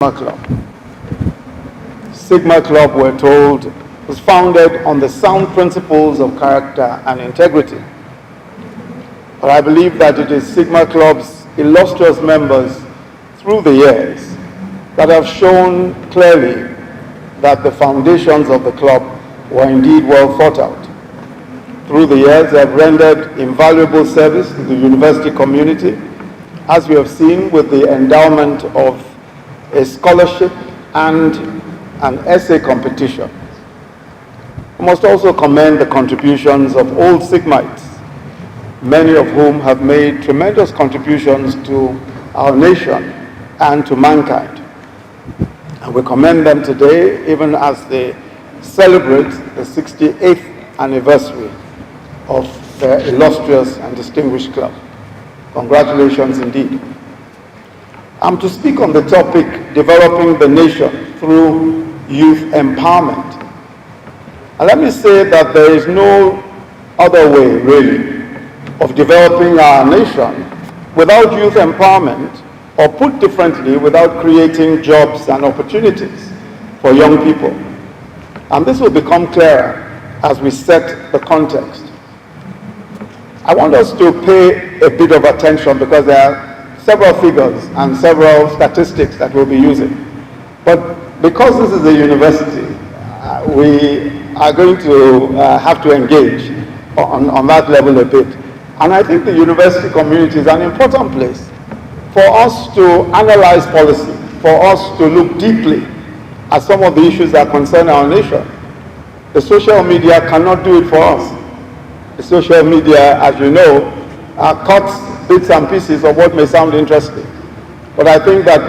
Club. Sigma Club, we're told, was founded on the sound principles of character and integrity. But I believe that it is Sigma Club's illustrious members through the years that have shown clearly that the foundations of the club were indeed well thought out. Through the years, they have rendered invaluable service to the university community, as we have seen with the endowment of a scholarship and an essay competition. We must also commend the contributions of old Sigmites, many of whom have made tremendous contributions to our nation and to mankind. And we commend them today, even as they celebrate the 68th anniversary of their illustrious and distinguished club. Congratulations indeed. I'm to speak on the topic, developing the nation through youth empowerment. And let me say that there is no other way, really, of developing our nation without youth empowerment, or put differently, without creating jobs and opportunities for young people. And this will become clearer as we set the context. I want us to pay a bit of attention because there are several figures and several statistics that we'll be using. But because this is a university, we are going to have to engage on that level a bit. And I think the university community is an important place for us to analyze policy, for us to look deeply at some of the issues that concern our nation. The social media cannot do it for us. The social media, as you know, cuts bits and pieces of what may sound interesting. But I think that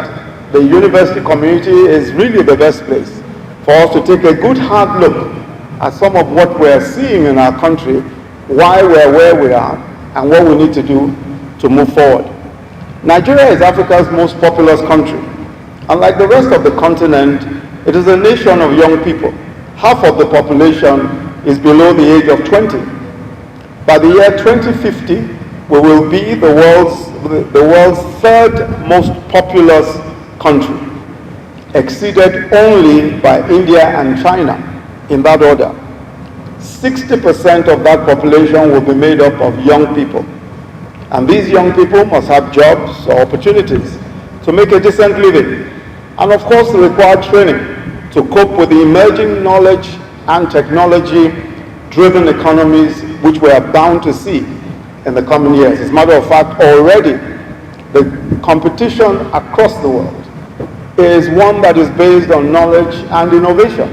the university community is really the best place for us to take a good hard look at some of what we're seeing in our country, why we're where we are, and what we need to do to move forward. Nigeria is Africa's most populous country. Unlike the rest of the continent, it is a nation of young people. Half of the population is below the age of 20. By the year 2050, we will be the world's third most populous country, exceeded only by India and China in that order. 60% of that population will be made up of young people. And these young people must have jobs or opportunities to make a decent living. And of course, they require training to cope with the emerging knowledge and technology-driven economies which we are bound to see in the coming years. As a matter of fact, already the competition across the world is one that is based on knowledge and innovation.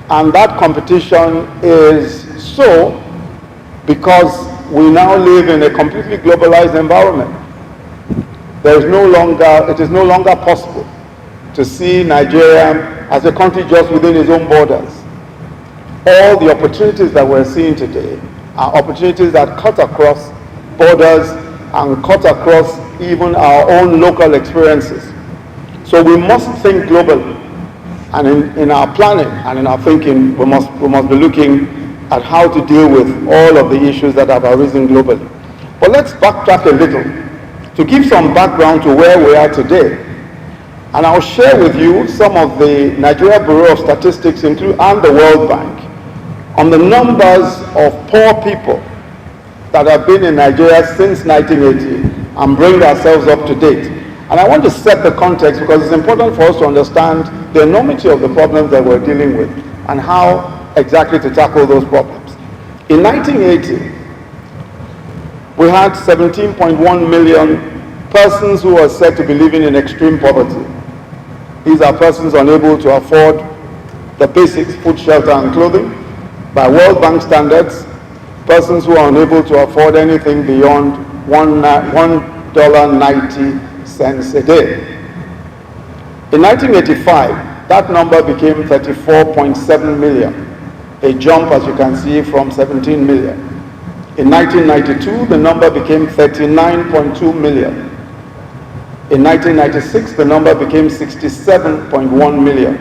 And that competition is so because we now live in a completely globalized environment. It is no longer possible to see Nigeria as a country just within its own borders. All the opportunities that we're seeing today are opportunities that cut across borders and cut across even our own local experiences. So we must think globally. And in our planning and in our thinking, we must be looking at how to deal with all of the issues that have arisen globally. But let's backtrack a little to give some background to where we are today. And I'll share with you some of the Nigeria Bureau of Statistics and the World Bank on the numbers of poor people that have been in Nigeria since 1980 and bring ourselves up to date. And I want to set the context because it's important for us to understand the enormity of the problems that we're dealing with and how exactly to tackle those problems. In 1980, we had 17.1 million persons who were said to be living in extreme poverty. These are persons unable to afford the basics, food, shelter, and clothing. By World Bank standards, persons who are unable to afford anything beyond $1.90 a day. In 1985, that number became 34.7 million, a jump, as you can see, from 17 million. In 1992, the number became 39.2 million. In 1996, the number became 67.1 million.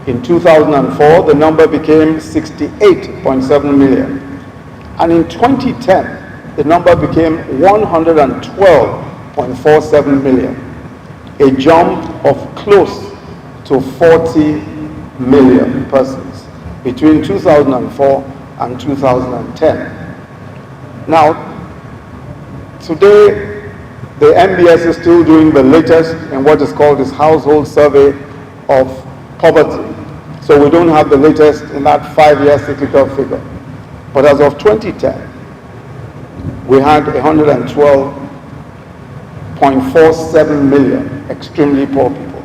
In 2004, the number became 68.7 million. And in 2010, the number became 112.47 million. a jump of close to 40 million persons between 2004 and 2010. Now, today, the MBS is still doing the latest in what is called this household survey of poverty. So we don't have the latest in that 5-year cyclical figure. But as of 2010, we had 112.47 million extremely poor people.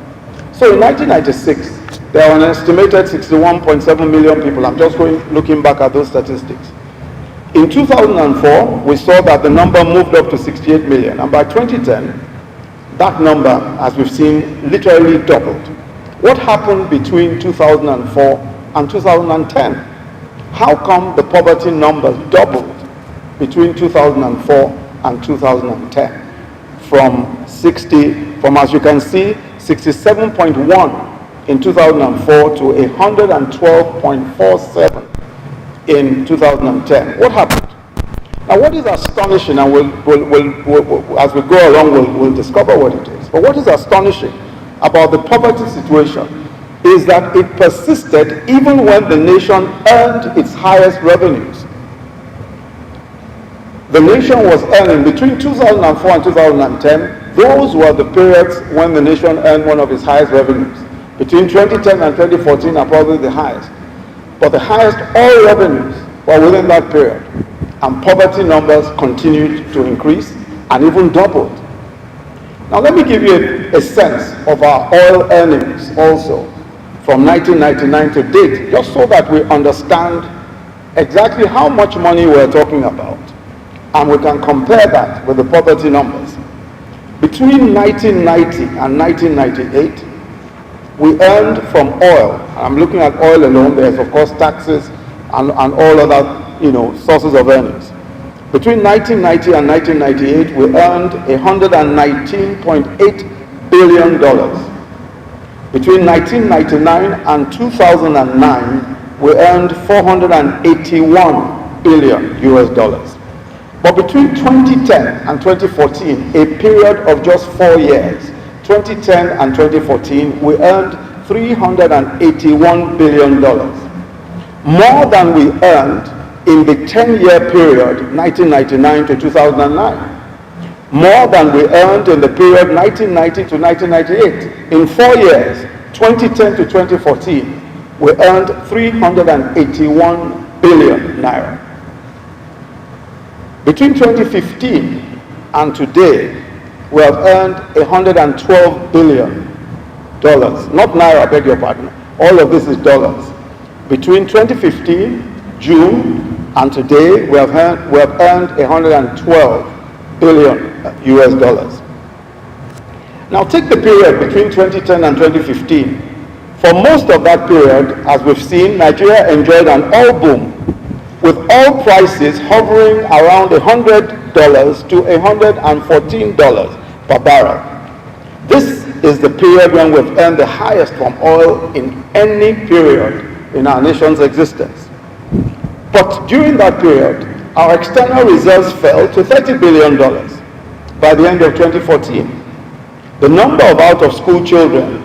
So in 1996, there were an estimated 61.7 million people. I'm just looking back at those statistics. In 2004, we saw that the number moved up to 68 million. And by 2010, that number, as we've seen, literally doubled. What happened between 2004 and 2010? How come the poverty numbers doubled between 2004 and 2010? From, as you can see, 67.1 in 2004 to 112.47 in 2010. What happened? Now, what is astonishing, and as we go along, we'll discover what it is. But what is astonishing about the poverty situation is that it persisted even when the nation earned its highest revenues. The nation was earning between 2004 and 2010, those were the periods when the nation earned one of its highest revenues. Between 2010 and 2014 are probably the highest. But the highest all revenues were within that period. And poverty numbers continued to increase and even doubled. Now let me give you a sense of our oil earnings also from 1999 to date, just so that we understand exactly how much money we're talking about. And we can compare that with the poverty numbers. Between 1990 and 1998, we earned from oil, I'm looking at oil alone, there's of course taxes and all other sources of earnings. Between 1990 and 1998, we earned $119.8 billion. Between 1999 and 2009, we earned $481 billion US dollars. But between 2010 and 2014, a period of just 4 years, 2010 and 2014, we earned $381 billion. More than we earned in the 10-year period, 1999 to 2009. More than we earned in the period 1990 to 1998. In 4 years, 2010 to 2014, we earned 381 billion naira. Between 2015 and today, we have earned $112 billion. Not naira, I beg your pardon. All of this is dollars. Between 2015, June, and today, we have earned $112 billion US dollars. Now take the period between 2010 and 2015. For most of that period, as we've seen, Nigeria enjoyed an oil boom, with oil prices hovering around $100 to $114 per barrel. This is the period when we've earned the highest from oil in any period in our nation's existence. But during that period, our external reserves fell to $30 billion by the end of 2014. The number of out-of-school children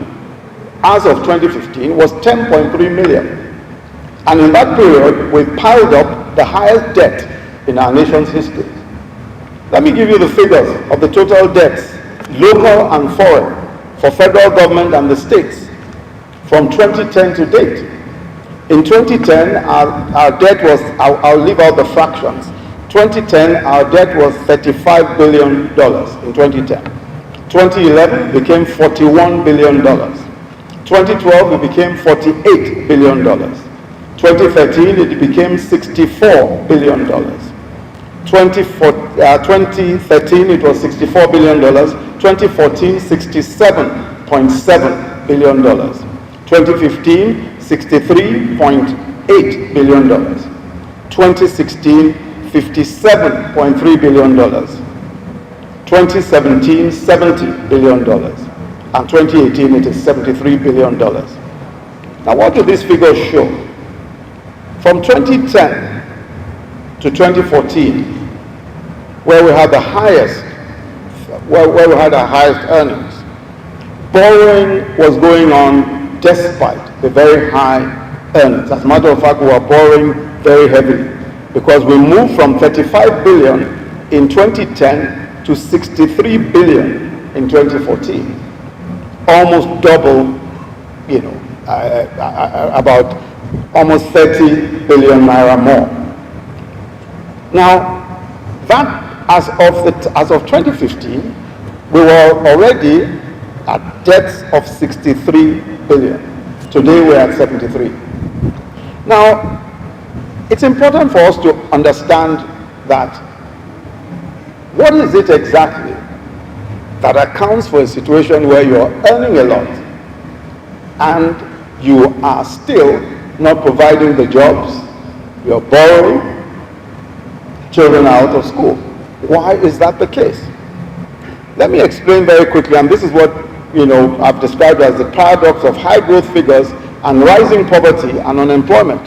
as of 2015 was 10.3 million. And in that period, we piled up the highest debt in our nation's history. Let me give you the figures of the total debts, local and foreign, for federal government and the states from 2010 to date. In 2010, our debt was, I'll leave out the fractions. 2010, our debt was $35 billion in 2010. 2011 became $41 billion. 2012, it became $48 billion. 2013, it became $64 billion. 2013, it was $64 billion. 2014, $67.7 billion. 2015, $63.8 billion. 2016, $57.3 billion. 2017, $70 billion. And 2018, it is $73 billion. Now, what do these figures show? From 2010 to 2014, where we had the highest, where we had our highest earnings, Borrowing was going on despite the very high earnings. As a matter of fact, we were borrowing very heavily because we moved from 35 billion in 2010 to 63 billion in 2014. Almost double, about almost 30 billion naira more. Now, that as of 2015, we were already at debts of 63 billion. Today we're at 73. Now, it's important for us to understand that what is it exactly that accounts for a situation where you're earning a lot and you are still not providing the jobs, you're borrowing, children are out of school. Why is that the case? Let me explain very quickly, and this is what I've described as the paradox of high growth figures and rising poverty and unemployment.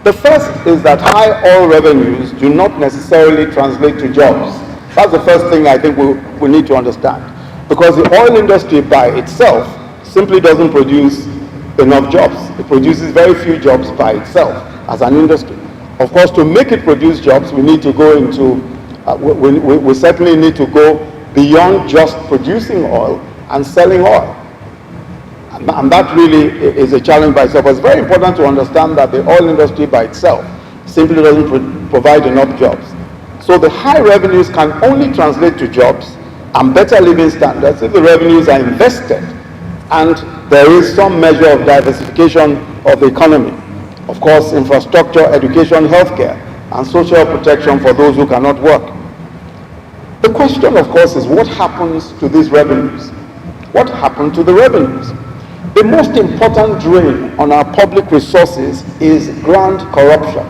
The first is that high oil revenues do not necessarily translate to jobs. That's the first thing I think we need to understand. Because the oil industry by itself simply doesn't produce enough jobs. It produces very few jobs by itself as an industry. Of course, to make it produce jobs, we need to go into, we certainly need to go beyond just producing oil and selling oil. And that really is a challenge by itself. But it's very important to understand that the oil industry by itself simply doesn't provide enough jobs. So the high revenues can only translate to jobs and better living standards if the revenues are invested and there is some measure of diversification of the economy. Of course, infrastructure, education, healthcare, and social protection for those who cannot work. The question, of course, is what happens to these revenues? What happened to the revenues? The most important drain on our public resources is grand corruption.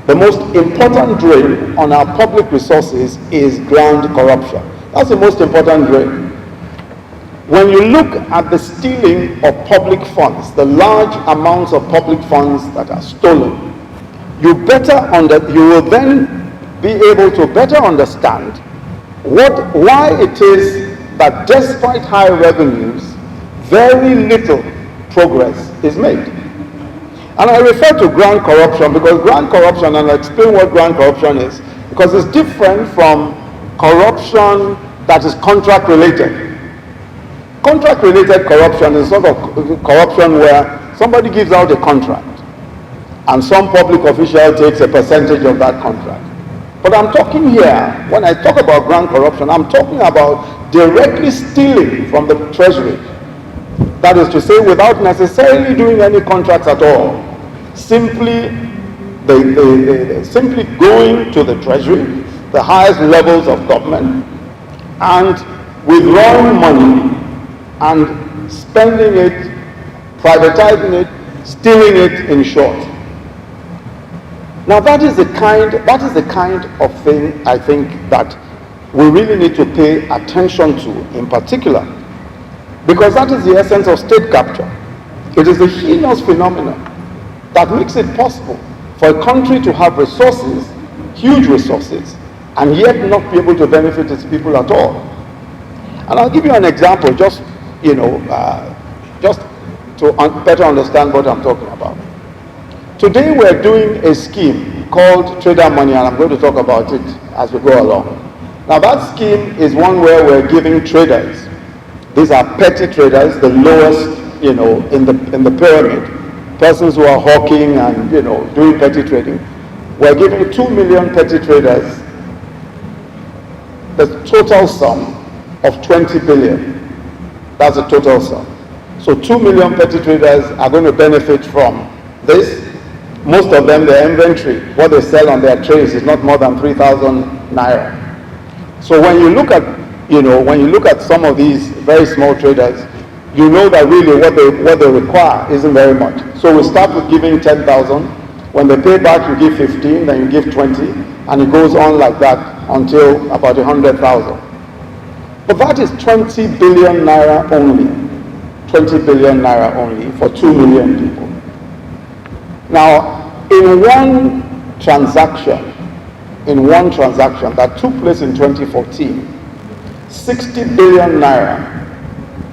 The most important drain on our public resources is grand corruption. That's the most important drain. When you look at the stealing of public funds, the large amounts of public funds that are stolen, you will then be able to better understand why it is that despite high revenues, very little progress is made. And I refer to grand corruption because grand corruption, and I'll explain what grand corruption is, because it's different from corruption that is contract related. Contract related corruption is sort of corruption where somebody gives out a contract and some public official takes a percentage of that contract. But I'm talking here, when I talk about grand corruption, I'm talking about directly stealing from the treasury. That is to say, without necessarily doing any contracts at all, simply simply going to the treasury, the highest levels of government, and withdrawing money and spending it, privatizing it, stealing it, in short. Now that is the kind of thing I think that we really need to pay attention to in particular, because that is the essence of state capture. It is a heinous phenomenon that makes it possible for a country to have resources, huge resources, and yet not be able to benefit its people at all. And I'll give you an example, just to better understand what I'm talking about. Today we're doing a scheme called Trader Money, and I'm going to talk about it as we go along. Now that scheme is one where we're giving traders, these are petty traders, the lowest, in the pyramid, persons who are hawking and, doing petty trading. We're giving 2 million petty traders the total sum of 20 billion. That's the total sum. So 2 million petty traders are going to benefit from this. Most of them, their inventory, what they sell on their trays is not more than 3,000 naira. So when you look at some of these very small traders, you know that really what they require isn't very much. So we start with giving 10,000. When they pay back, you give 15, then you give 20, and it goes on like that until about 100,000. But that is 20 billion naira only. 20 billion naira only for 2 million people. Now, in one transaction that took place in 2014, 60 billion naira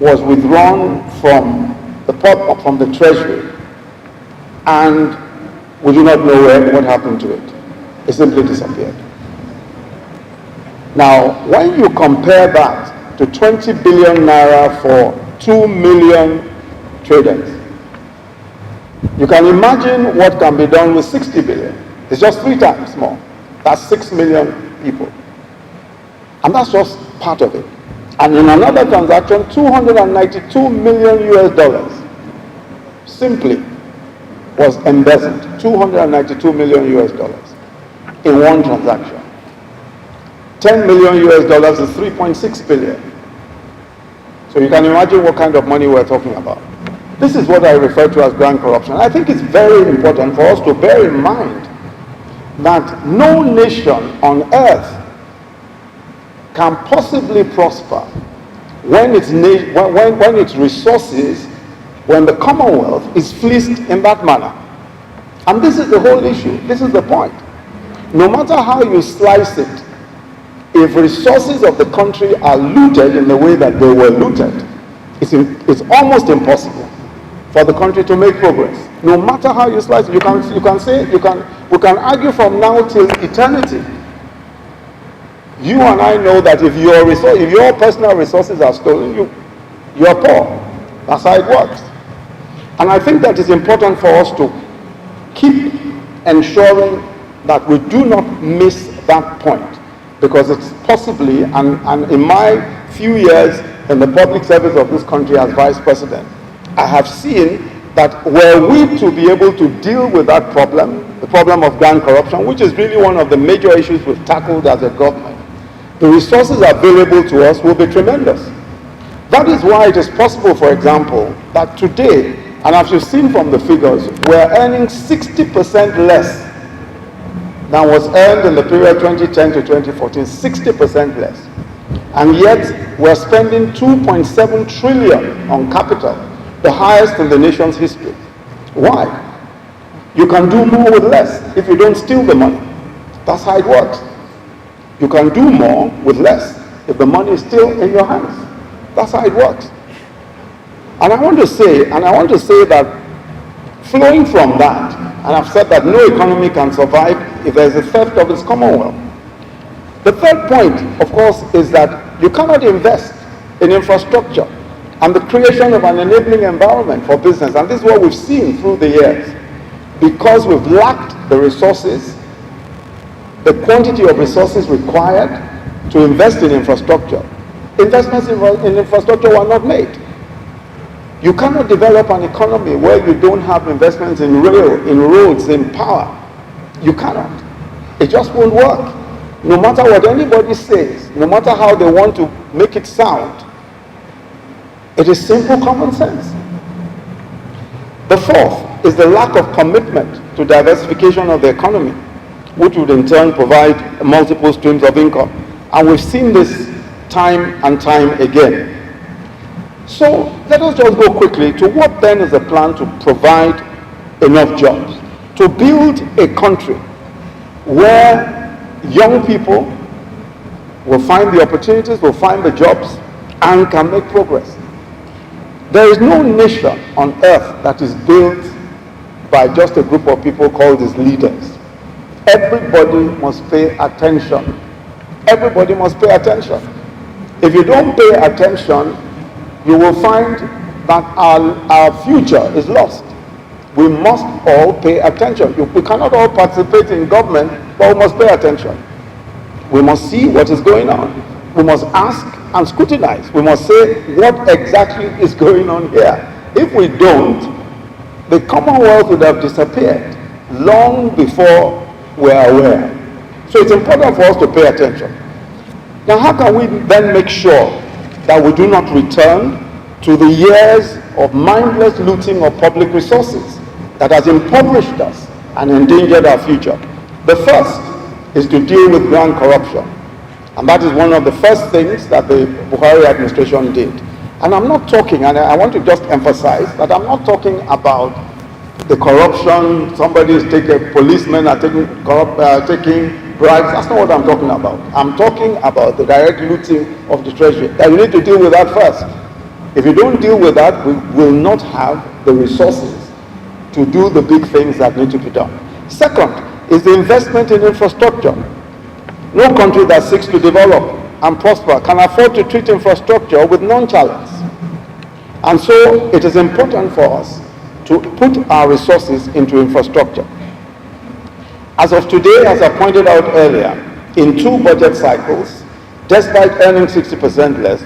was withdrawn from the treasury, and we do not know what happened to it. It simply disappeared. Now, when you compare that to 20 billion naira for 2 million traders, you can imagine what can be done with 60 billion. It's just 3 times more. That's 6 million people. And that's just part of it. And in another transaction, 292 million US dollars simply was embezzled. 292 million US dollars in one transaction. 10 million US dollars is 3.6 billion. So you can imagine what kind of money we're talking about. This is what I refer to as grand corruption. I think it's very important for us to bear in mind that no nation on earth can possibly prosper when its resources, when the Commonwealth is fleeced in that manner. And this is the whole issue. This is the point. No matter how you slice it, if resources of the country are looted in the way that they were looted, it's almost impossible for the country to make progress. No matter how you slice it, we can argue from now till eternity. You and I know that if your personal resources are stolen, you're poor. That's how it works. And I think that it's important for us to keep ensuring that we do not miss that point, because it's possibly, and in my few years in the public service of this country as vice president, I have seen that were we to be able to deal with that problem, the problem of grand corruption, which is really one of the major issues we've tackled as a government, the resources available to us will be tremendous. That is why it is possible, for example, that today, and as you've seen from the figures, we're earning 60% less than was earned in the period 2010 to 2014, 60% less. And yet, we're spending 2.7 trillion on capital, the highest in the nation's history. Why? You can do more with less if you don't steal the money. That's how it works. You can do more with less if the money is still in your hands. That's how it works. And I want to say that flowing from that, and I've said that no economy can survive if there is a theft of its commonwealth. The third point, of course, is that you cannot invest in infrastructure and the creation of an enabling environment for business. And this is what we've seen through the years. Because we've lacked the resources, the quantity of resources required to invest in infrastructure, investments in infrastructure were not made. You cannot develop an economy where you don't have investments in rail, in roads, in power. You cannot. It just won't work. No matter what anybody says, no matter how they want to make it sound, it is simple common sense. The fourth is the lack of commitment to diversification of the economy, which would in turn provide multiple streams of income. And we've seen this time and time again. So let us just go quickly to what then is the plan to provide enough jobs, to build a country where young people will find the opportunities, will find the jobs, and can make progress. There is no nation on earth that is built by just a group of people called as leaders. Everybody must pay attention. Everybody must pay attention. If you don't pay attention, you will find that our future is lost. We must all pay attention. We cannot all participate in government, but we must pay attention. We must see what is going on. We must ask and scrutinize. We must say what exactly is going on here. If we don't, the Commonwealth would have disappeared long before we're aware. So it's important for us to pay attention. Now, how can we then make sure that we do not return to the years of mindless looting of public resources that has impoverished us and endangered our future? The first is to deal with grand corruption. And that is one of the first things that the Buhari administration did. And I'm not talking, and I want to just emphasize that I'm not talking about the corruption, somebody is taking, policemen are taking bribes. That's not what I'm talking about. I'm talking about the direct looting of the treasury. And you need to deal with that first. If you don't deal with that, we will not have the resources to do the big things that need to be done. Second is the investment in infrastructure. No country that seeks to develop and prosper can afford to treat infrastructure with nonchalance. And so it is important for us to put our resources into infrastructure. As of today, as I pointed out earlier, in 2 budget cycles, despite earning 60% less,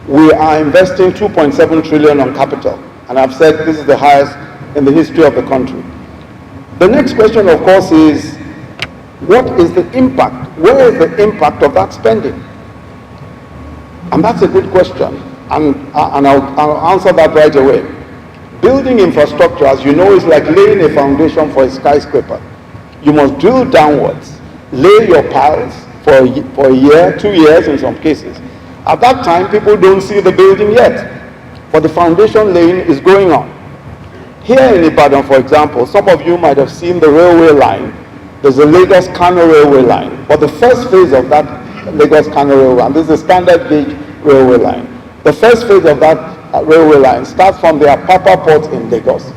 we are investing 2.7 trillion on capital. And I've said this is the highest in the history of the country. The next question, of course, is what is the impact? Where is the impact of that spending? And that's a good question, and I'll answer that right away. Building infrastructure, as you know, is like laying a foundation for a skyscraper. You must drill downwards, lay your piles for a year, 2 years in some cases. At that time, people don't see the building yet, but the foundation laying is going on. Here in Ibadan, for example, some of you might have seen the railway line. There's a Lagos-Kano railway line, but the first phase of that Lagos-Kano railway line, this is a standard gauge railway line. The first phase of that railway line starts from the Apapa port in Lagos,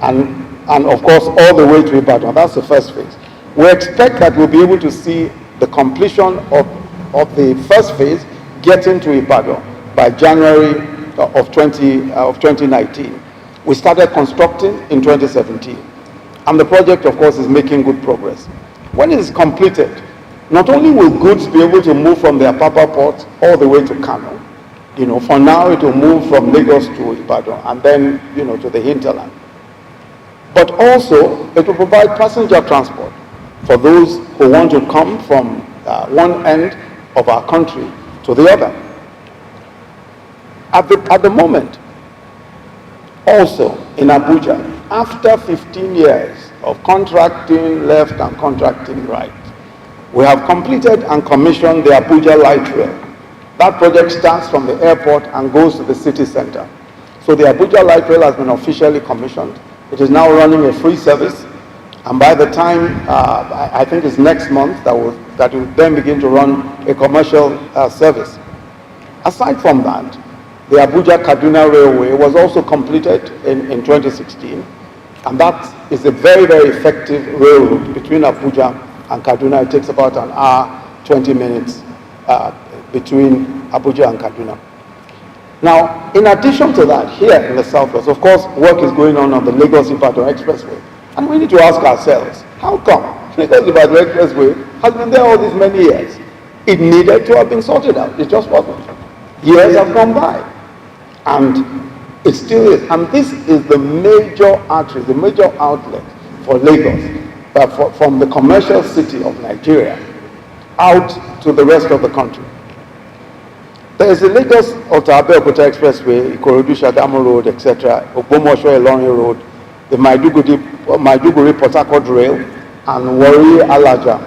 and of course all the way to Ibadan. That's the first phase. We expect that we'll be able to see the completion of the first phase getting to Ibadan by January of 2019. We started constructing in 2017, and the project, of course, is making good progress. When it is completed, not only will goods be able to move from the Apapa port all the way to Kano, for now it will move from Lagos to Ibadan and then, to the hinterland. But also, it will provide passenger transport for those who want to come from one end of our country to the other. At the moment, also in Abuja, after 15 years of contracting left and contracting right, we have completed and commissioned the Abuja Light Rail. That project starts from the airport and goes to the city center. So the Abuja Light Rail has been officially commissioned. It is now running a free service, and by the time, I think it's next month, that will then begin to run a commercial service. Aside from that, the Abuja-Kaduna Railway was also completed in 2016, and that is a very, very effective railroad between Abuja and Kaduna. It takes about an hour, 20 minutes between Abuja and Kaduna. Now, in addition to that, here in the Southwest, of course, work is going on the Lagos-Ibadan Expressway. And we need to ask ourselves, how come Lagos-Ibadan Expressway has been there all these many years? It needed to have been sorted out. It just wasn't. Years have gone by, and it still is. And this is the major artery, the major outlet for Lagos, from the commercial city of Nigeria out to the rest of the country. There is a Lagos-Abeokuta Expressway, Ikorodu-Shagamu Road, etc., Ogbomoso-Ilorin Road, the Maiduguri-Port Harcourt Rail, and Warri-Alaja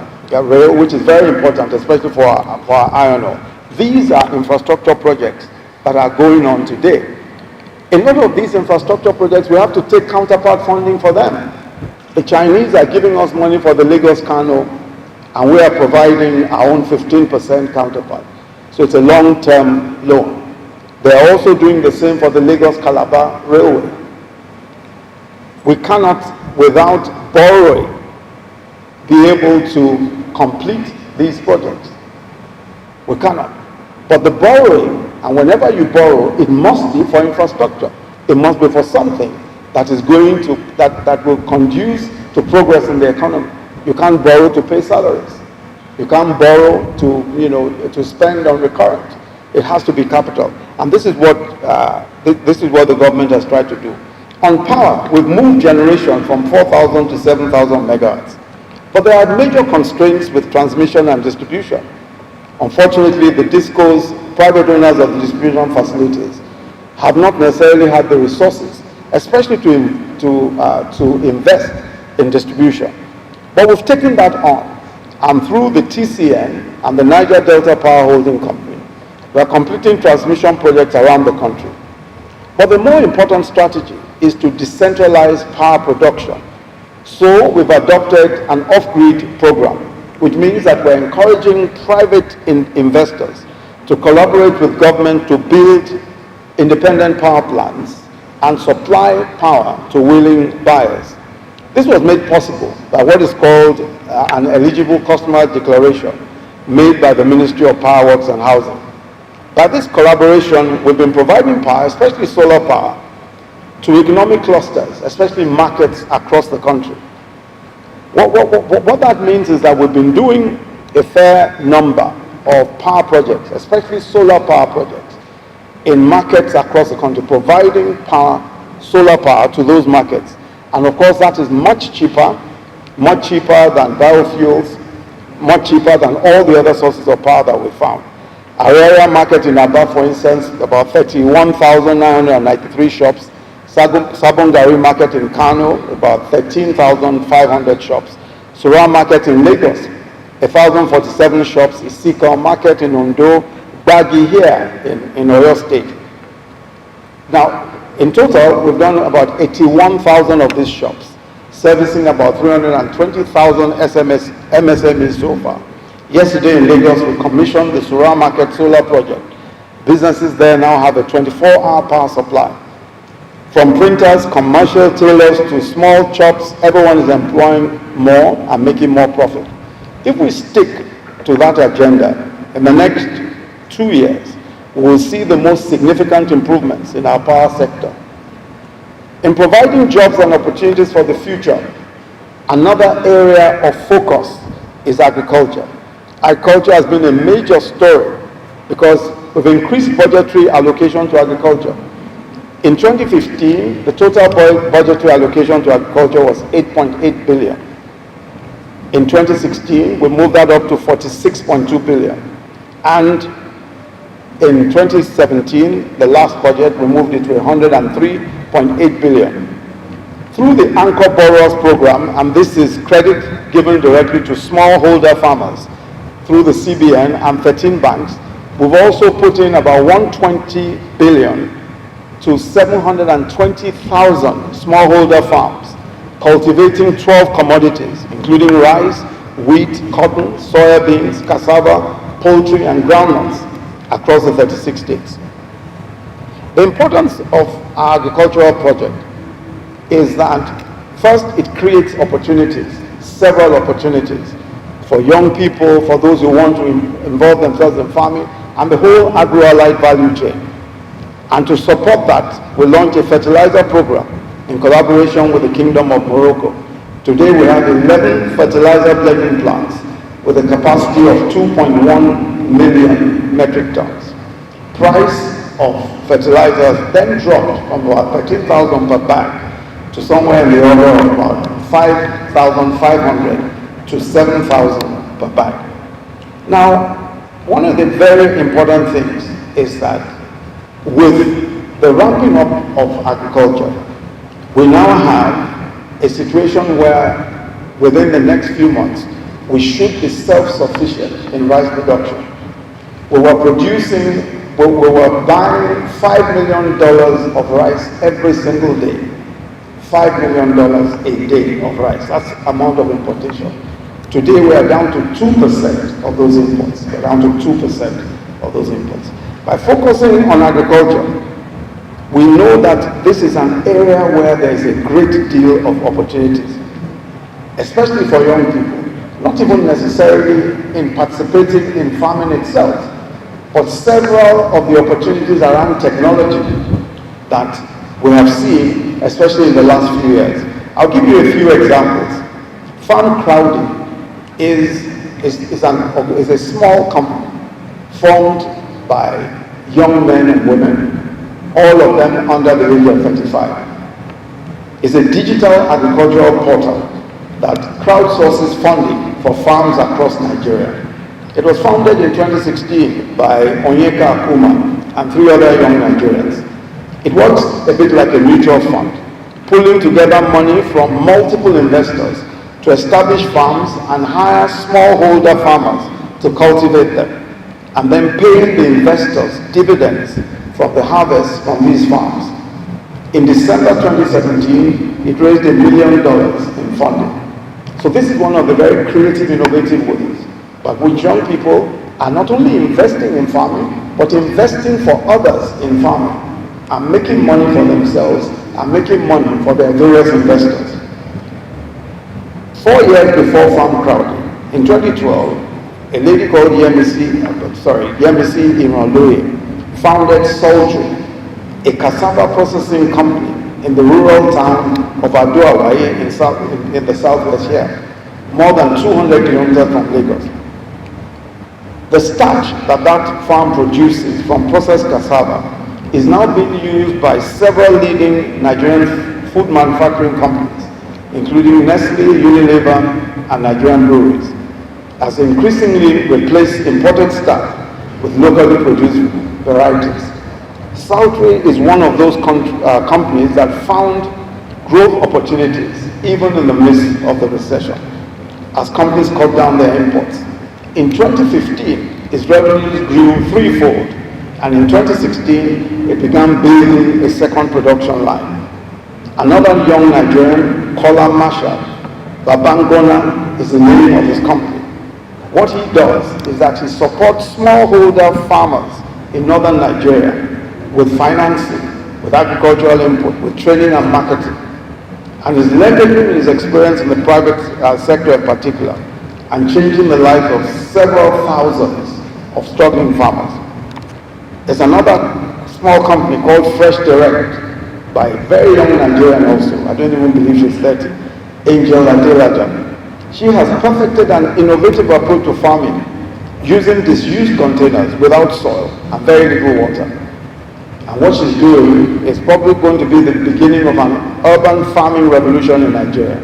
Rail, which is very important, especially for our iron ore. These are infrastructure projects that are going on today. In all of these infrastructure projects, we have to take counterpart funding for them. The Chinese are giving us money for the Lagos-Kano, and we are providing our own 15% counterpart. So it's a long-term loan. They are also doing the same for the Lagos-Calabar Railway. We cannot, without borrowing, be able to complete these projects. We cannot. But the borrowing, and whenever you borrow, it must be for infrastructure. It must be for something that is going to, that will conduce to progress in the economy. You can't borrow to pay salaries. You can't borrow to spend on recurrent. It has to be capital. And this is what the government has tried to do. On power, we've moved generation from 4,000 to 7,000 megawatts. But there are major constraints with transmission and distribution. Unfortunately, the DISCOs, private owners of the distribution facilities, have not necessarily had the resources, especially to invest in distribution. But we've taken that on, and through the TCN and the Niger Delta Power Holding Company, we are completing transmission projects around the country. But the more important strategy is to decentralize power production. So we've adopted an off-grid program, which means that we're encouraging private investors to collaborate with government to build independent power plants, and supply power to willing buyers. This was made possible by what is called an eligible customer declaration made by the Ministry of Power Works and Housing. By this collaboration, we've been providing power, especially solar power, to economic clusters, especially markets across the country. What that means is that we've been doing a fair number of power projects, especially solar power projects, in markets across the country, providing power, solar power to those markets. And of course, that is much cheaper than biofuels, much cheaper than all the other sources of power that we found. Our area market in Aba, for instance, about 31,993 shops. Sabongari market in Kano, about 13,500 shops. Surah market in Lagos, 1,047 shops. Isika market in Ondo, Bagi here in Oyo State. Now, in total, we've done about 81,000 of these shops, servicing about 320,000 MSMEs so far. Yesterday in Lagos, we commissioned the Surah Market Solar Project. Businesses there now have a 24-hour power supply. From printers, commercial tailors to small shops, everyone is employing more and making more profit. If we stick to that agenda, in the next 2 years, we will see the most significant improvements in our power sector. In providing jobs and opportunities for the future, another area of focus is agriculture. Agriculture has been a major story because we've increased budgetary allocation to agriculture. In 2015, the total budgetary allocation to agriculture was 8.8 billion. In 2016, we moved that up to 46.2 billion. And in 2017, the last budget, we moved it to 103.8 billion. Through the Anchor Borrowers Program, and this is credit given directly to smallholder farmers through the CBN and 13 banks, we've also put in about 120 billion to 720,000 smallholder farms, cultivating 12 commodities, including rice, wheat, cotton, soybeans, cassava, poultry, and groundnuts across the 36 states. The importance of our agricultural project is that, first, it creates opportunities, several opportunities for young people, for those who want to involve themselves in farming, and the whole agro-allied value chain. And to support that, we launched a fertilizer program in collaboration with the Kingdom of Morocco. Today we have 11 fertilizer blending plants with a capacity of 2.1 million metric tons. Price of fertilizers then dropped from about 13,000 per bag to somewhere in the order of about 5,500 to 7,000 per bag. Now, one of the very important things is that with the ramping up of agriculture, we now have a situation where within the next few months, we should be self-sufficient in rice production. We were buying $5 million of rice every single day. $5 million a day of rice. That's the amount of importation. Today we are down to 2% of those imports. We're down to 2% of those imports. By focusing on agriculture, we know that this is an area where there is a great deal of opportunities, especially for young people, not even necessarily in participating in farming itself, but several of the opportunities around technology that we have seen, especially in the last few years. I'll give you a few examples. Farm crowding is a small company formed by young men and women, all of them under the age of 35. It's a digital agricultural portal that crowdsources funding for farms across Nigeria. It was founded in 2016 by Onyeka Akuma and 3 other young Nigerians. It works a bit like a mutual fund, pulling together money from multiple investors to establish farms and hire smallholder farmers to cultivate them, and then paying the investors dividends from the harvest from these farms. In December 2017, it raised $1 million in funding. So this is one of the very creative, innovative ways by which young people are not only investing in farming, but investing for others in farming. and making money for themselves and making money for their various investors. 4 years before farm crowding, in 2012, a lady called Yemi Imoloye founded Sultry, a cassava processing company in the rural town of Ado-Awaye in the southwest here, more than 200 kilometers from Lagos. The starch that farm produces from processed cassava is now being used by several leading Nigerian food manufacturing companies, including Nestle, Unilever, and Nigerian breweries, as increasingly replace imported starch with locally produced varieties. Sultry is one of those companies that found growth opportunities even in the midst of the recession, as companies cut down their imports. In 2015, its revenues grew threefold, and in 2016, it began building a second production line. Another young Nigerian, Kola Marshall, Babangona is the name of his company. What he does is that he supports smallholder farmers in northern Nigeria with financing, with agricultural input, with training and marketing. And is leveraging his experience in the private sector in particular and changing the lives of several thousands of struggling farmers. There's another small company called Fresh Direct by a very young Nigerian also. I don't even believe she's 30, Angel Adelaja. She has perfected an innovative approach to farming using disused containers without soil and very little water. And what she's doing is probably going to be the beginning of an urban farming revolution in Nigeria.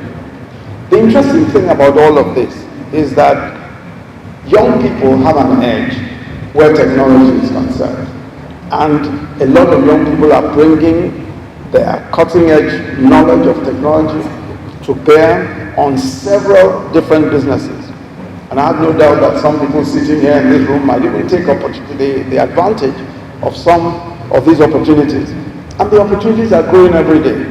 The interesting thing about all of this is that young people have an edge where technology is concerned. And a lot of young people are bringing their cutting-edge knowledge of technology to bear on several different businesses. And I have no doubt that some people sitting here in this room might even take the advantage of some of these opportunities. And the opportunities are growing every day.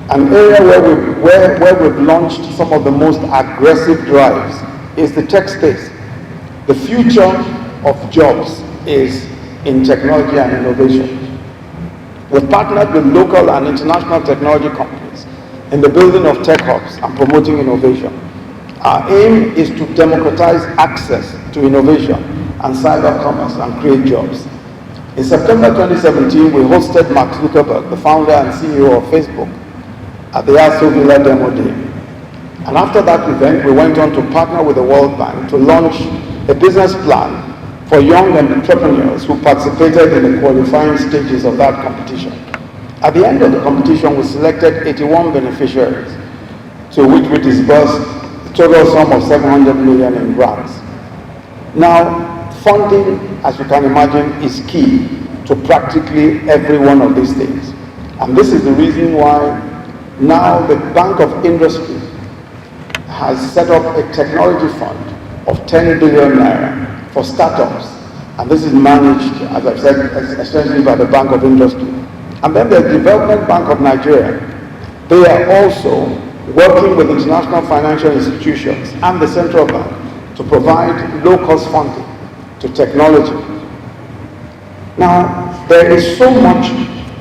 An area where we've launched some of the most aggressive drives is the tech space. The future of jobs is in technology and innovation. We've partnered with local and international technology companies in the building of tech hubs and promoting innovation. Our aim is to democratize access to innovation and cyber commerce and create jobs. In September 2017, we hosted Mark Zuckerberg, the founder and CEO of Facebook, at the Astor Villa Demo Day. And after that event, we went on to partner with the World Bank to launch a business plan for young entrepreneurs who participated in the qualifying stages of that competition. At the end of the competition, we selected 81 beneficiaries, to which we disbursed a total sum of 700 million in grants. Now, funding, as you can imagine, is key to practically every one of these things. And this is the reason why now the Bank of Industry has set up a technology fund of 10 billion naira for startups. And this is managed, as I've said, essentially by the Bank of Industry. And then the Development Bank of Nigeria. They are also working with international financial institutions and the central bank to provide low-cost funding to technology. Now, there's so much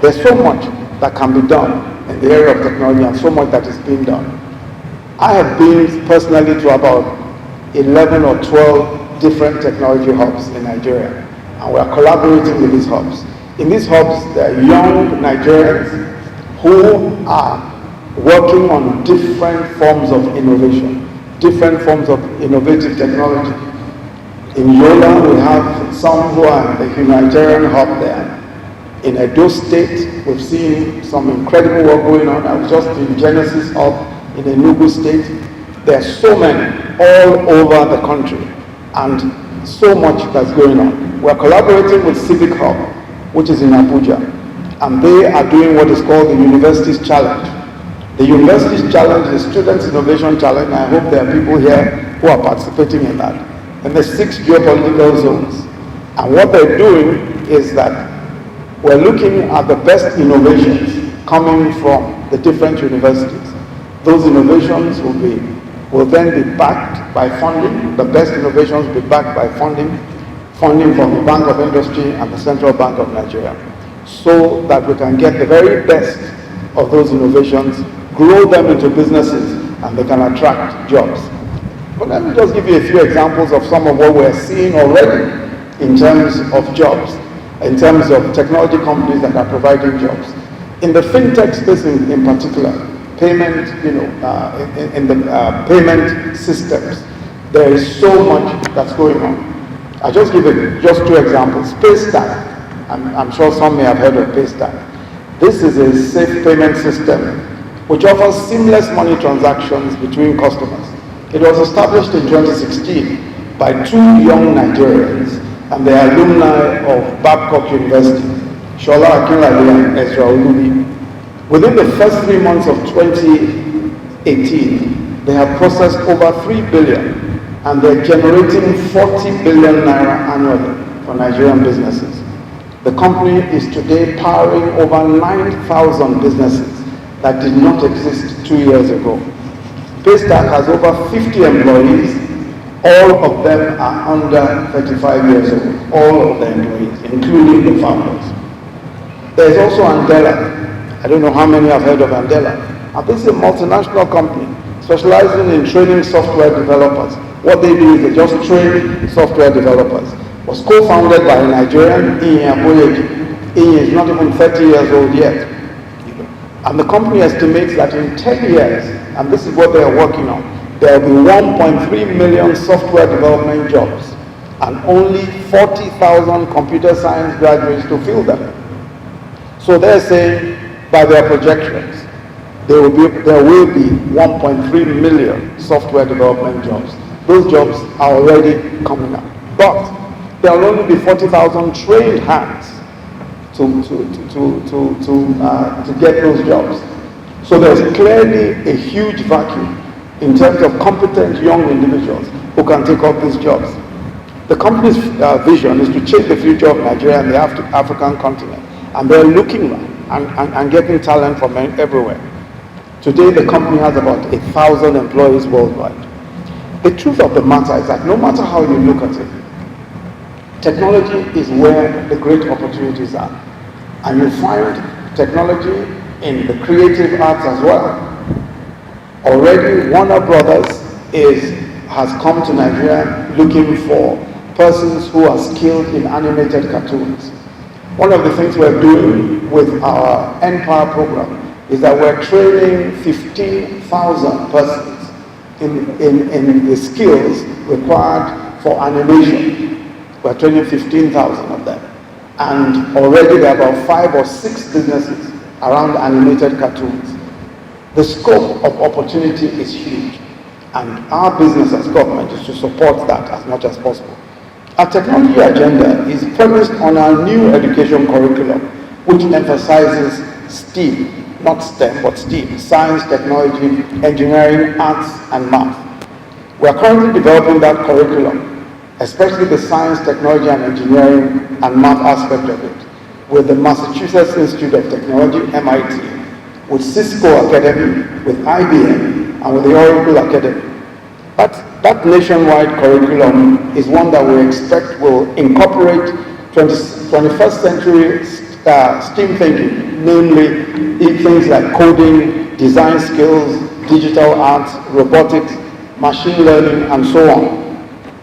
that can be done in the area of technology and so much that is being done. I have been personally to about 11 or 12 different technology hubs in Nigeria, and we are collaborating with these hubs. In these hubs, there are young Nigerians who are working on different forms of innovation, different forms of innovative technology. In Yola, we have some who are in the humanitarian hub there. In Edo State, we've seen some incredible work going on. I was just in Genesis Hub in Enugu State. There are so many all over the country and so much that's going on. We're collaborating with Civic Hub, which is in Abuja, and they are doing what is called the Universities Challenge. The Universities Challenge is the Students Innovation Challenge. I hope there are people here who are participating in that. And the 6 geopolitical zones. And what they're doing is that we're looking at the best innovations coming from the different universities. Those innovations will then be backed by funding. The best innovations will be backed by funding from the Bank of Industry and the Central Bank of Nigeria. so that we can get the very best of those innovations, grow them into businesses, and they can attract jobs. But let me just give you a few examples of some of what we're seeing already in terms of jobs, in terms of technology companies that are providing jobs. In the fintech space in particular, payment, in the payment systems, there is so much that's going on. I'll just give it just two examples. Paystack, I'm sure some may have heard of Paystack. This is a safe payment system which offers seamless money transactions between customers. It was established in 2016 by two young Nigerians and the alumni of Babcock University, Shola Akinlade and Ezra Olubi. Within the first 3 months of 2018, they have processed over 3 billion and they're generating 40 billion naira annually for Nigerian businesses. The company is today powering over 9,000 businesses that did not exist 2 years ago. Paystack has over 50 employees. All of them are under 35 years old. All of the employees, including the founders. There is also Andela. I don't know how many have heard of Andela. And this is a multinational company specializing in training software developers. What they do is they just train software developers. It was co-founded by a Nigerian, Yemi. Yemi is not even 30 years old yet. And the company estimates that in 10 years, and this is what they are working on, there will be 1.3 million software development jobs and only 40,000 computer science graduates to fill them. So they're saying, by their projections, there will be 1.3 million software development jobs. Those jobs are already coming up. But there will only be 40,000 trained hands to get those jobs. So there's clearly a huge vacuum in terms of competent young individuals who can take up these jobs. The company's vision is to change the future of Nigeria and the African continent. And they're looking and getting talent from everywhere. Today, the company has about 1,000 employees worldwide. The truth of the matter is that no matter how you look at it, technology is where the great opportunities are. And you find technology in the creative arts as well. Already, Warner Brothers has come to Nigeria looking for persons who are skilled in animated cartoons. One of the things we're doing with our NPower program is that we're training 15,000 persons in the skills required for animation. We're training 15,000 of them. And already there are about 5 or 6 businesses around animated cartoons. The scope of opportunity is huge. And our business as government is to support that as much as possible. Our technology agenda is premised on our new education curriculum, which emphasizes STEAM, not STEM, but STEAM, science, technology, engineering, arts, and math. We are currently developing that curriculum, especially the science, technology, and engineering and math aspect of it, with the Massachusetts Institute of Technology, MIT, with Cisco Academy, with IBM, and with the Oracle Academy. That nationwide curriculum is one that we expect will incorporate 21st century STEAM thinking, namely things like coding, design skills, digital arts, robotics, machine learning, and so on.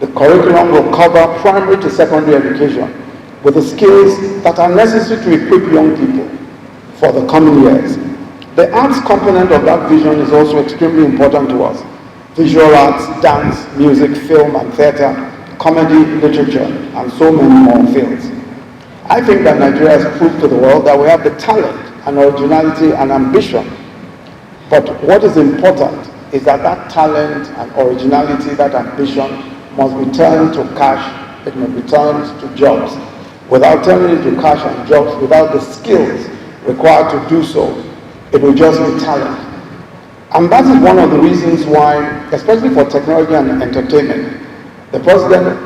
The curriculum will cover primary to secondary education with the skills that are necessary to equip young people for the coming years. The arts component of that vision is also extremely important to us. Visual arts, dance, music, film and theater, comedy, literature, and so many more fields. I think that Nigeria has proved to the world that we have the talent and originality and ambition. But what is important is that that talent and originality, that ambition, must be turned to cash, it must be turned to jobs. Without turning it to cash and jobs, without the skills required to do so, it will just be talent. And that is one of the reasons why, especially for technology and entertainment, the President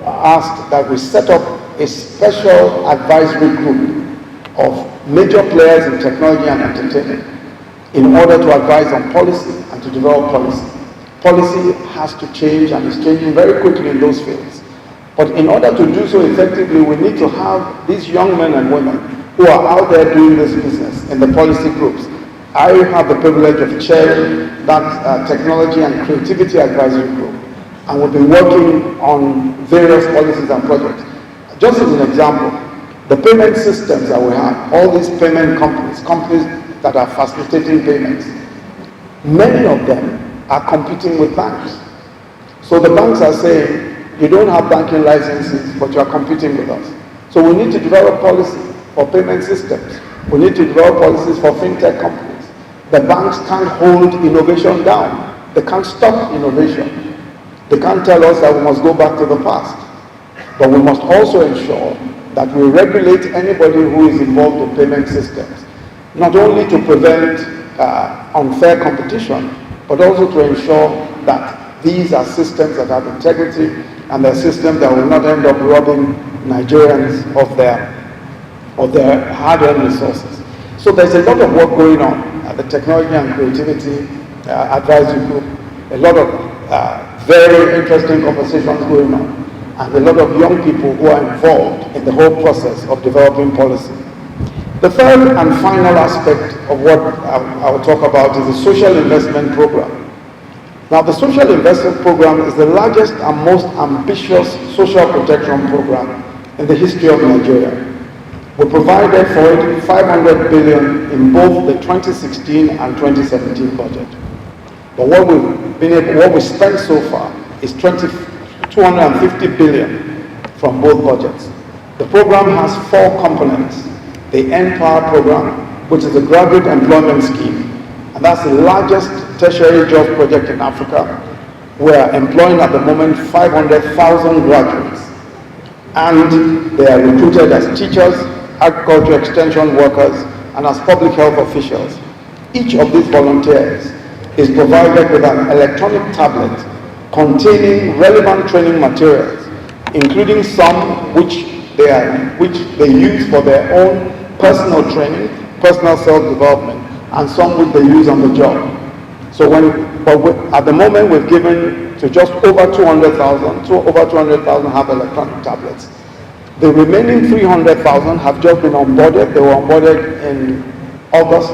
asked that we set up a special advisory group of major players in technology and entertainment in order to advise on policy and to develop policy. Policy has to change and is changing very quickly in those fields. But in order to do so effectively, we need to have these young men and women who are out there doing this business in the policy groups. I have the privilege of chairing that technology and creativity advisory group, and we've been working on various policies and projects. Just as an example, the payment systems that we have, all these payment companies that are facilitating payments, many of them are competing with banks. So the banks are saying, you don't have banking licenses, but you are competing with us. So we need to develop policy for payment systems. We need to develop policies for fintech companies. The banks can't hold innovation down. They can't stop innovation. They can't tell us that we must go back to the past. But we must also ensure that we regulate anybody who is involved in payment systems, not only to prevent unfair competition, but also to ensure that these are systems that have integrity and they're systems that will not end up robbing Nigerians of their hard-earned resources. So there's a lot of work going on at the Technology and Creativity Advisory Group, a lot of very interesting conversations going on, and a lot of young people who are involved in the whole process of developing policy. The third and final aspect of what I will talk about is the Social Investment Program. Now, the Social Investment Program is the largest and most ambitious social protection program in the history of Nigeria. We provided for it 500 billion in both the 2016 and 2017 budget. But what we spent so far is 250 billion from both budgets. The program has 4 components. The Empower program, which is a graduate employment scheme, and that's the largest tertiary job project in Africa. We are employing at the moment 500,000 graduates, and they are recruited as teachers, agriculture extension workers, and as public health officials. Each of these volunteers is provided with an electronic tablet containing relevant training materials, including some which they use for their own personal training, personal self-development, and some which they use on the job. So at the moment we've given to just over 200,000, over 200,000 have electronic tablets. The remaining 300,000 have just been onboarded. They were onboarded in August.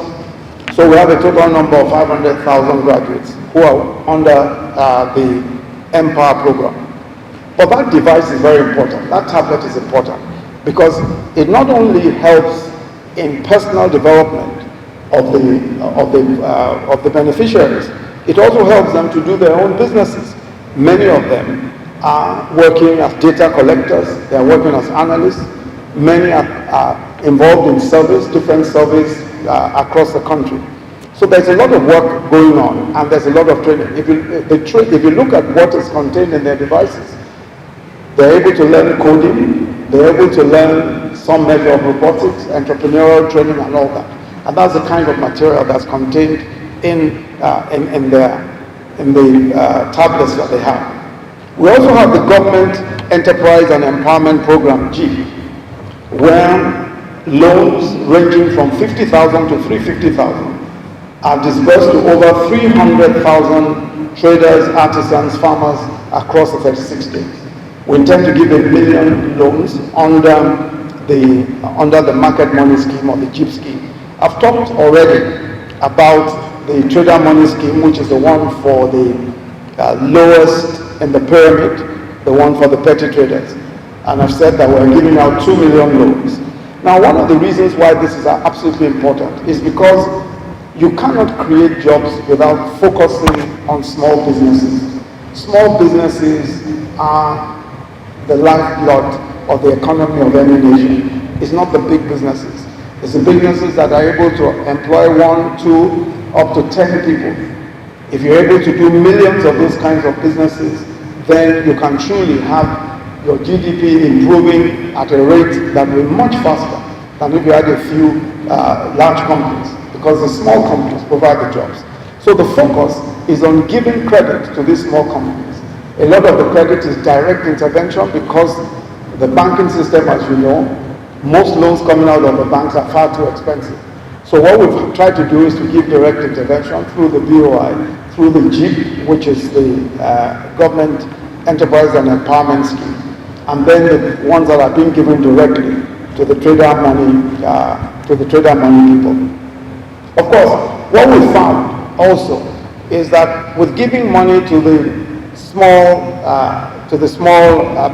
So we have a total number of 500,000 graduates who are under the Empower program. But that device is very important. That tablet is important because it not only helps in personal development of the beneficiaries, it also helps them to do their own businesses. Many of them are working as data collectors, they are working as analysts, many are involved in different surveys across the country. So there's a lot of work going on and there's a lot of training. If you look at what is contained in their devices, they're able to learn coding, they're able to learn some measure of robotics, entrepreneurial training and all that. And that's the kind of material that's contained in the tablets that they have. We also have the Government Enterprise and Empowerment Program, G, where loans ranging from 50,000 to 350,000 are disbursed to over 300,000 traders, artisans, farmers across the 36 states. We intend to give 1 million loans under the market money scheme or the JIP scheme. I've talked already about the trader money scheme, which is the one for the lowest in the pyramid, the one for the petty traders. And I've said that we're giving out 2 million loans. Now, one of the reasons why this is absolutely important is because you cannot create jobs without focusing on small businesses. Small businesses are the lifeblood of the economy of any nation. It's not the big businesses. It's the businesses that are able to employ 1, 2, up to 10 people. If you're able to do millions of those kinds of businesses, then you can truly have your GDP improving at a rate that will be much faster than if you had a few large companies, because the small companies provide the jobs. So the focus is on giving credit to these small companies. A lot of the credit is direct intervention because the banking system, as you know, most loans coming out of the banks are far too expensive. So what we've tried to do is to give direct intervention through the BOI, through the GIP, which is the Government Enterprise and Empowerment Scheme, and then the ones that are being given directly to the trader money people. Of course, what we found also is that with giving money to the small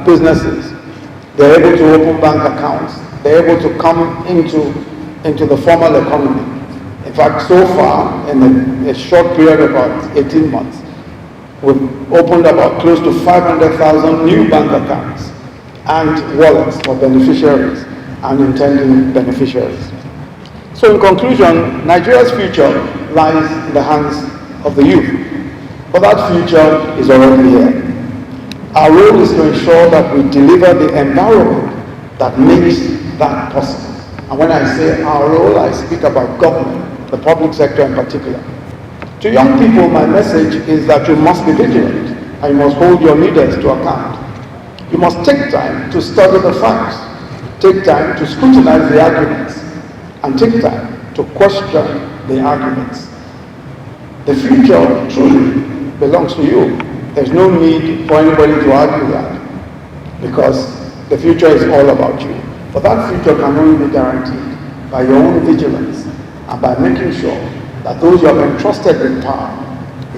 businesses, they're able to open bank accounts. They're able to come into the formal economy. In fact, so far, in a short period of about 18 months, we've opened about close to 500,000 new bank accounts and wallets for beneficiaries and intending beneficiaries. So in conclusion, Nigeria's future lies in the hands of the youth. But that future is already here. Our role is to ensure that we deliver the environment that makes that possible. And when I say our role, I speak about government, the public sector in particular. To young people, my message is that you must be vigilant and you must hold your leaders to account. You must take time to study the facts, take time to scrutinize the arguments, and take time to question the arguments. The future truly belongs to you. There's no need for anybody to argue that, because the future is all about you. But that future can only be guaranteed by your own vigilance and by making sure that those you have entrusted with power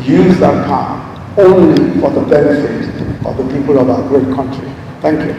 use that power only for the benefit of the people of our great country. Thank you.